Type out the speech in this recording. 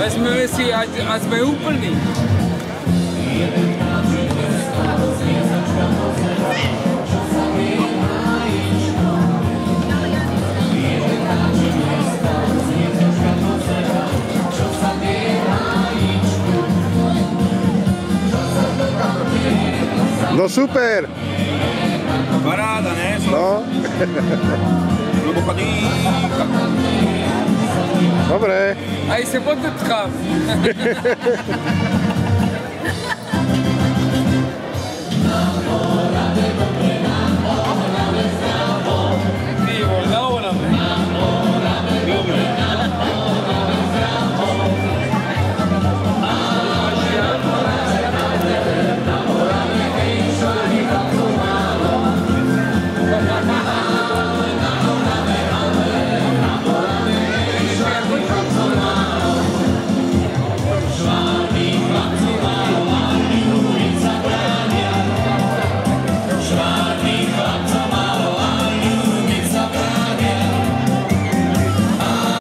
vezmeme si a sme úplní. No super! Paráda, ne? No. Hlboká dýcha. Dobre. Aj sa podotkám.